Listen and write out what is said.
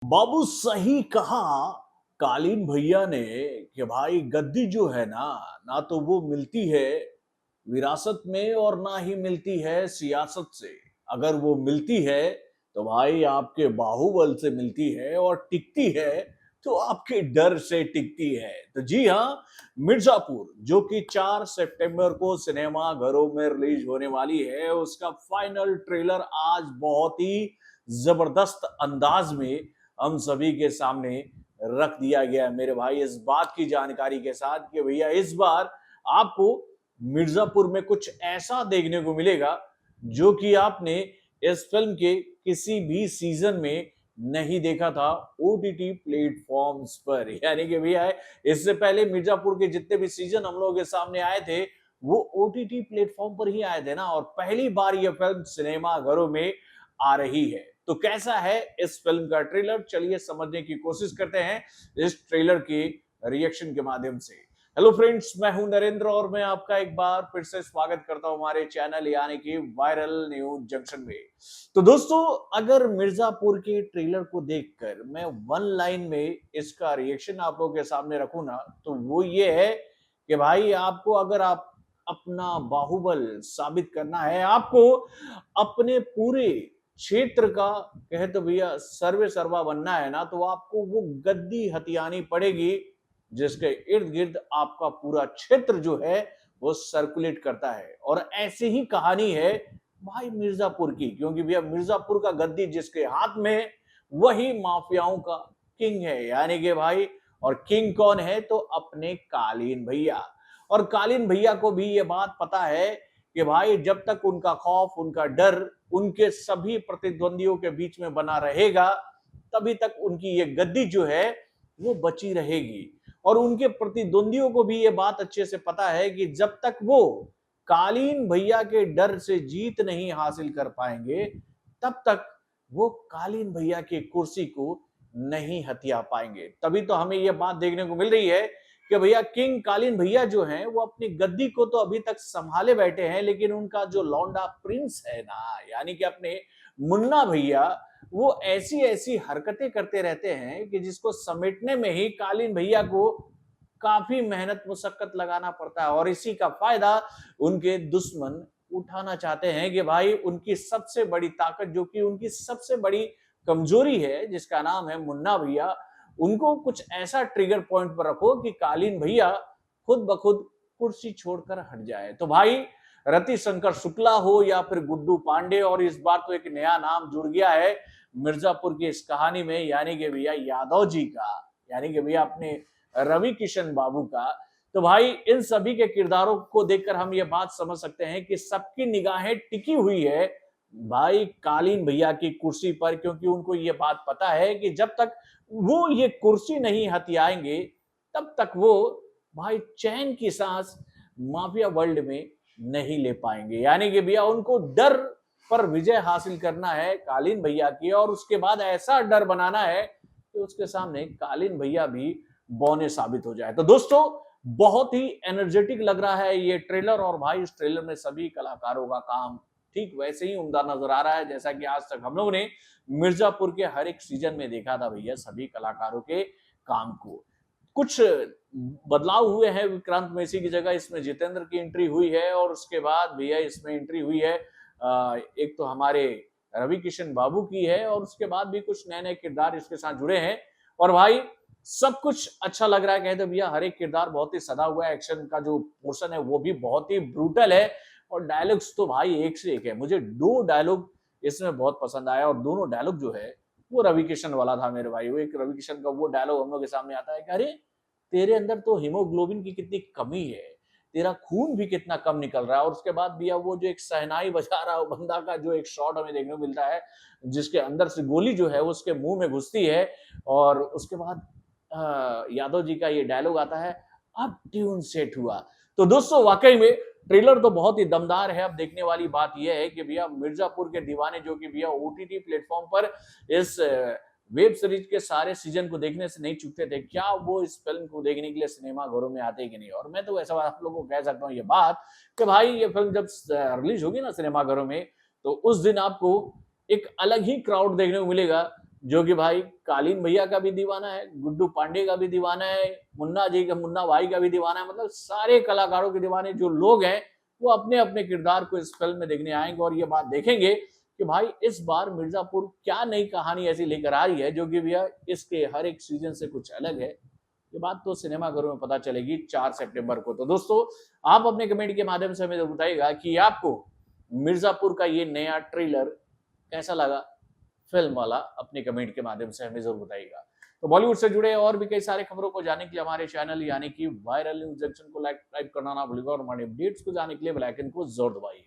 बाबू सही कहा कालीन भैया ने कि भाई गद्दी जो है ना ना तो वो मिलती है विरासत में और ना ही मिलती है सियासत से। अगर वो मिलती है तो भाई आपके बाहुबल से मिलती है और टिकती है तो आपके डर से टिकती है। तो जी हाँ, मिर्जापुर जो कि 4 सितंबर को सिनेमा घरों में रिलीज होने वाली है, उसका फाइनल ट्रेलर आज बहुत ही जबरदस्त अंदाज में हम सभी के सामने रख दिया गया है मेरे भाई, इस बात की जानकारी के साथ कि भैया इस बार आपको मिर्जापुर में कुछ ऐसा देखने को मिलेगा जो कि आपने इस फिल्म के किसी भी सीजन में नहीं देखा था ओटीटी प्लेटफॉर्म्स पर। यानी कि भैया इससे पहले मिर्जापुर के जितने भी सीजन हम लोगों के सामने आए थे वो ओटीटी प्लेटफॉर्म पर ही आए थे ना, और पहली बार ये फिल्म सिनेमा घरों में आ रही है। तो कैसा है इस फिल्म का ट्रेलर, चलिए समझने की कोशिश करते हैं इस ट्रेलर के रिएक्शन के माध्यम से। हेलो फ्रेंड्स, मैं हूं नरेंद्र और मैं आपका एक बार फिर से स्वागत करता हूं हमारे चैनल यानी कि वायरल न्यूज जंक्शन में। तो दोस्तों, अगर मिर्जापुर के ट्रेलर को देखकर मैं वन लाइन में इसका रिएक्शन आप लोगों के सामने रखूं ना, तो वो ये है कि भाई आपको अगर आप अपना बाहुबल साबित करना है, आपको अपने पूरे क्षेत्र का कहे तो भैया सर्वे सर्वा बनना है ना, तो आपको वो गद्दी हथियानी पड़ेगी जिसके इर्द गिर्द आपका पूरा क्षेत्र जो है वो सर्कुलेट करता है। और ऐसी ही कहानी है भाई मिर्जापुर की, क्योंकि भैया मिर्जापुर का गद्दी जिसके हाथ में वही माफियाओं का किंग है। यानी कि भाई, और किंग कौन है तो अपने कालीन भैया। और कालीन भैया को भी ये बात पता है कि भाई जब तक उनका खौफ, उनका डर उनके सभी प्रतिद्वंदियों के बीच में बना रहेगा, तभी तक उनकी ये गद्दी जो है वो बची रहेगी। और उनके प्रतिद्वंदियों को भी ये बात अच्छे से पता है कि जब तक वो कालीन भैया के डर से जीत नहीं हासिल कर पाएंगे, तब तक वो कालीन भैया की कुर्सी को नहीं हथिया पाएंगे। तभी तो हमें यह बात देखने को मिल रही है कि भैया किंग कालीन भैया जो हैं वो अपनी गद्दी को तो अभी तक संभाले बैठे हैं, लेकिन उनका जो लौंडा प्रिंस है ना, यानी कि अपने मुन्ना भैया, वो ऐसी ऐसी हरकतें करते रहते हैं कि जिसको समेटने में ही कालीन भैया को काफी मेहनत मुशक्कत लगाना पड़ता है। और इसी का फायदा उनके दुश्मन उठाना चाहते हैं कि भाई उनकी सबसे बड़ी ताकत, जो कि उनकी सबसे बड़ी कमजोरी है, जिसका नाम है मुन्ना भैया, उनको कुछ ऐसा ट्रिगर पॉइंट पर रखो कि कालीन भैया खुद ब खुद कुर्सी छोड़कर हट जाए। तो भाई रति शंकर शुक्ला हो या फिर गुड्डू पांडे, और इस बार तो एक नया नाम जुड़ गया है मिर्जापुर की इस कहानी में, यानी कि भैया यादव जी का, यानी कि भैया अपने रवि किशन बाबू का। तो भाई इन सभी के किरदारों को देखकर हम ये बात समझ सकते हैं कि सबकी निगाहें टिकी हुई है भाई कालीन भैया की कुर्सी पर, क्योंकि उनको ये बात पता है कि जब तक वो ये कुर्सी नहीं हथियाएंगे तब तक वो भाई चैन की सांस माफिया वर्ल्ड में नहीं ले पाएंगे। यानी कि भैया उनको डर पर विजय हासिल करना है कालीन भैया की, और उसके बाद ऐसा डर बनाना है कि उसके सामने कालीन भैया भी बौने साबित हो जाए। तो दोस्तों, बहुत ही एनर्जेटिक लग रहा है ये ट्रेलर, और भाई इस ट्रेलर में सभी कलाकारों का काम ठीक वैसे ही उम्दा नजर आ रहा है जैसा कि आज तक हम लोगों ने मिर्जापुर के हर एक सीजन में देखा था भैया सभी कलाकारों के काम को। कुछ बदलाव हुए हैं, विक्रांत मैसी की जगह इसमें जितेंद्र की एंट्री हुई है, और उसके बाद भैया इसमें एंट्री हुई है एक तो हमारे रवि किशन बाबू की है, और उसके बाद भी कुछ नए नए किरदार इसके साथ जुड़े हैं। और भाई सब कुछ अच्छा लग रहा है, कहते भैया हर एक किरदार बहुत ही सदा हुआ है, एक्शन का जो पोर्शन है वो भी बहुत ही ब्रूटल है, और डायलॉग्स तो भाई एक से एक है। मुझे दो डायलॉग इसमें बहुत पसंद आया, और दोनों डायलॉग जो है वो रवि किशन वाला था मेरे भाई। वो एक रवि किशन का वो डायलॉग हम लोग के सामने आता है कि अरे तेरे अंदर तो हीमोग्लोबिन की कितनी कमी है, तेरा खून भी कितना कम निकल रहा है। और उसके बाद भी वो जो एक सहनाई बजा रहा है बंदा का जो एक शॉट हमें देखने को मिलता है, जिसके अंदर से गोली जो है उसके मुंह में घुसती है, और उसके बाद यादव जी का ये डायलॉग आता है, अब ट्यून सेट हुआ। तो दोस्तों वाकई में ट्रेलर तो बहुत ही दमदार है। अब देखने वाली बात यह है कि भैया मिर्जापुर के दीवाने जो कि भैया ओटीटी प्लेटफॉर्म पर इस वेब सीरीज के सारे सीजन को देखने से नहीं चूकते थे, क्या वो इस फिल्म को देखने के लिए सिनेमा घरों में आते कि नहीं। और मैं तो ऐसा आप लोगों को कह सकता हूँ ये बात कि भाई ये फिल्म जब रिलीज होगी ना सिनेमा घरों में, तो उस दिन आपको एक अलग ही क्राउड देखने को मिलेगा जो कि भाई कालीन भैया का भी दीवाना है, गुड्डू पांडे का भी दीवाना है, मुन्ना जी का, मुन्ना भाई का भी दीवाना है। मतलब सारे कलाकारों के दीवाने जो लोग हैं वो अपने अपने किरदार को इस फिल्म में देखने आएंगे और ये बात देखेंगे कि भाई इस बार मिर्जापुर क्या नई कहानी ऐसी लेकर आ रही है जो कि भैया इसके हर एक सीजन से कुछ अलग है। ये बात तो सिनेमाघरों में पता चलेगी 4 सितंबर को। तो दोस्तों, आप अपने कमेंट के माध्यम से हमें बताइएगा कि आपको मिर्जापुर का ये नया ट्रेलर कैसा लगा। फिल्म वाला अपने कमेंट के माध्यम से हमें जरूर बताइएगा। तो बॉलीवुड से जुड़े और भी कई सारे खबरों को जानने के लिए हमारे चैनल यानी कि वायरल न्यूज जंक्शन को लाइक करना ना भूलिएगा और हमारे अपडेट्स को जानने के लिए बेल आइकन को जरूर दबाइए।